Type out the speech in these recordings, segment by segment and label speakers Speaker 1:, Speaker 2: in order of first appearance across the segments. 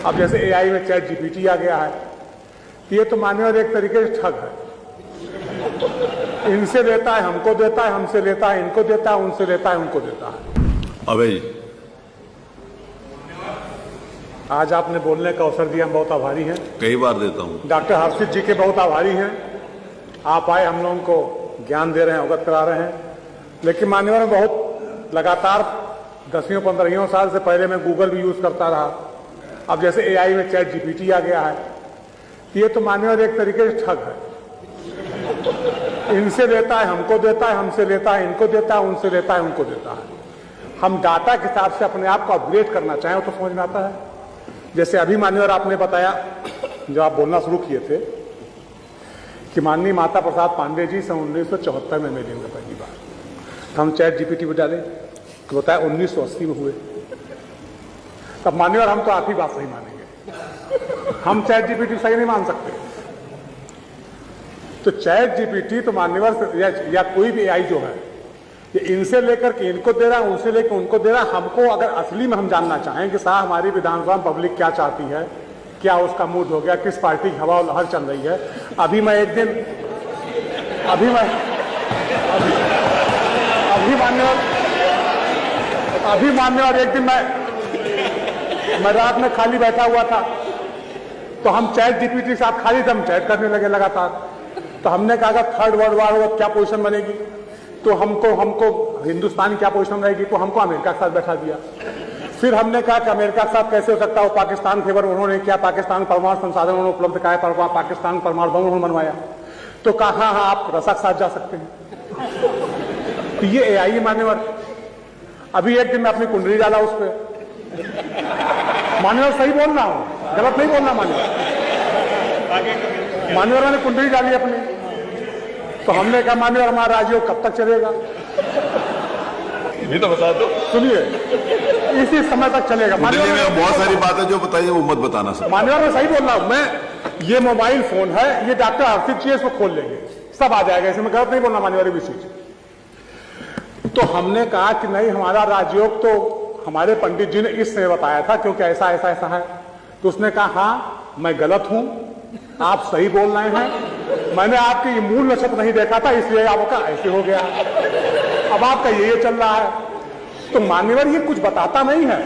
Speaker 1: अब जैसे एआई में चैट जीपीटी आ गया है, ये तो मान्यवर एक तरीके से ठग है। इनसे लेता है हमको देता है, हमसे लेता है इनको देता है, उनसे लेता है उनको देता है।
Speaker 2: अबे
Speaker 1: आज आपने बोलने का अवसर दिया, हम बहुत आभारी हैं।
Speaker 2: कई बार देता हूँ।
Speaker 1: डॉक्टर हर्षित जी के बहुत आभारी हैं। आप आए, हम लोगों को ज्ञान दे रहे हैं, अवगत करा रहे हैं। लेकिन मान्यवर में बहुत लगातार 10-15 साल से पहले मैं गूगल भी यूज करता रहा। अब जैसे एआई में चैट जीपीटी आ गया है, ये तो मान्यवर एक तरीके से ठग है। इनसे लेता है हमको देता है, हमसे लेता है इनको देता है, उनसे लेता है उनको देता है। हम डाटा के हिसाब से अपने आप को अपग्रेड करना चाहें तो समझ में आता है। जैसे अभी मान्यवर आपने बताया, जो आप बोलना शुरू किए थे कि माननीय माता प्रसाद पांडे जी सन 1974 में मिलेंगे पहली बार, तो हम चैट जीपीटी पर डाले तो बताया 1980 में हुए। तब मान्यवर हम तो आप ही बात सही मानेंगे, हम चैट जीपीटी सही नहीं मान सकते। तो चैट जीपीटी तो मान्यवर या कोई भी एआई जो है, ये इनसे लेकर के इनको दे रहा है, उनसे लेकर उनको दे रहा है। हमको अगर असली में हम जानना चाहें कि साहब हमारी विधानसभा में पब्लिक क्या चाहती है, क्या उसका मूड हो गया, किस पार्टी की हवा और लहर चल रही है। अभी मान्यवर एक दिन मैं रात में खाली बैठा हुआ था, तो हम चैट जीपीटी के साथ खाली दम चैट करने लगे लगातार। तो हमने कहा थर्ड वर्ल्ड वॉर होगा क्या पोजीशन बनेगी, तो हमको हिंदुस्तान की क्या पोजीशन रहेगी, तो हमको अमेरिका के साथ बैठा दिया। फिर हमने कहा कि अमेरिका के साथ कैसे हो सकता है, पाकिस्तान फेवर उन्होंने किया, पाकिस्तान परमाणु संसाधन उन्होंने उपलब्ध कराया, पाकिस्तान परमाणु बम उन्होंने बनवाया। तो कहा हाँ आप रसा के साथ जा सकते हैं। तो ये एआई मान्यवर। अभी एक दिन मैं अपनी कुंडली डाला उस पर, मान्यवर सही बोल रहा हूं, गलत नहीं बोलना मान्यवर मैंने कुंडली डाली अपनी। तो हमने कहा मान्यवर हमारा राजयोग कब तक चलेगा,
Speaker 2: नहीं तो बता दो।
Speaker 1: सुनिए, इसी समय तक चलेगा।
Speaker 2: मान्यवर में बहुत सारी बातें जो बताइए वो मत बताना सर।
Speaker 1: मान्यवर मैं सही बोल रहा हूं। मैं ये मोबाइल फोन है, ये डॉक्टर हर्षित जी इसको खोल लेंगे, सब आ जाएगा, इसमें गलत नहीं बोलना मान्यवर भी चीज। तो हमने कहा कि नहीं, हमारा राजयोग तो हमारे पंडित जी ने इस समय बताया था, क्योंकि ऐसा ऐसा ऐसा है। तो उसने कहा हाँ मैं गलत हूं, आप सही बोल रहे हैं, मैंने आपकी मूल नक्षत्र नहीं देखा था इसलिए आपका ऐसे हो गया, अब आपका ये चल रहा है। तो मान्यवर ये कुछ बताता नहीं है।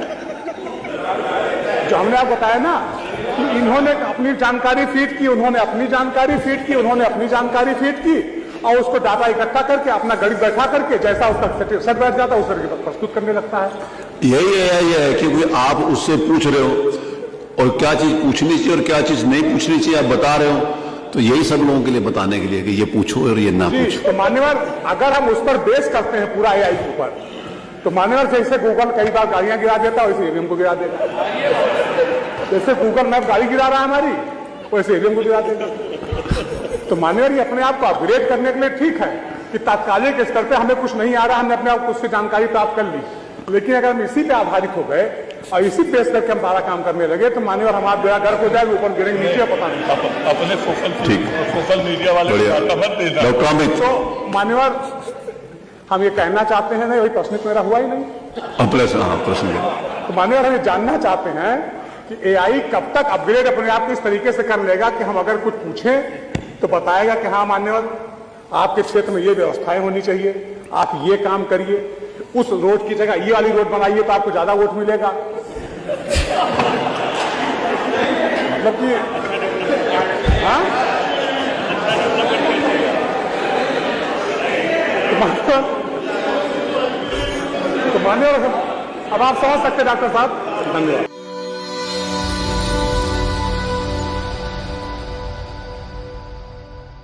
Speaker 1: जो हमने आपको बताया ना कि इन्होंने अपनी जानकारी फीड की, उन्होंने अपनी जानकारी फीड की, उन्होंने अपनी जानकारी फीड की, और उसको डाटा इकट्ठा करके अपना गणित बैठा करके जैसा उसका सेट बैठ जाता है उस तरीके प्रस्तुत करने लगता है।
Speaker 2: यही है कि आप उससे पूछ रहे हो और क्या चीज पूछनी चाहिए और क्या चीज नहीं पूछनी चाहिए आप बता रहे हो, तो यही सब लोगों के लिए बताने के लिए कि ये पूछो और ये ना पूछो।
Speaker 1: तो मान्यवर अगर हम उस पर बेस करते हैं पूरा एआई के ऊपर, तो मान्यवर जैसे गूगल कई बार गाड़ियां गिरा देता है वैसे ईवीएम को गिरा देगा। जैसे गूगल मैप गाड़ी गिरा रहा है हमारी, वैसे ईवीएम को गिरा देगा। तो मान्यवर ये अपने आप को अपग्रेड करने के लिए ठीक है कि तात्कालिक स्तर पे हमें कुछ नहीं आ रहा, हमने अपने आप को उससे जानकारी प्राप्त कर ली। लेकिन अगर हम इसी पे आधारित हो गए और इसी पेश करके हम सारा काम करने लगे, तो मान्यवर हमारा बेड़ा गर्क हो जाएगा, ऊपर गिरेंगे नीचे पता नहीं।
Speaker 3: अपने सोशल मीडिया वाले
Speaker 1: तो मान्यवर हम ये कहना चाहते हैं, नहीं वही प्रश्न मेरा हुआ ही नहीं।
Speaker 2: प्रश्न
Speaker 1: तो मान्यवर हम ये जानना चाहते हैं कि एआई कब तक अपग्रेड अपने आप को इस तरीके से कर लेगा कि हम अगर कुछ पूछें तो बताएगा कि हाँ मान्यवर आपके क्षेत्र में ये व्यवस्थाएं होनी चाहिए, आप ये काम करिए, उस रोड की जगह ये वाली रोड बनाइए तो आपको ज्यादा वोट मिलेगा। मतलब कि हाँ, तो मान्यवर अब आप समझ सकते डॉक्टर साहब। धन्यवाद।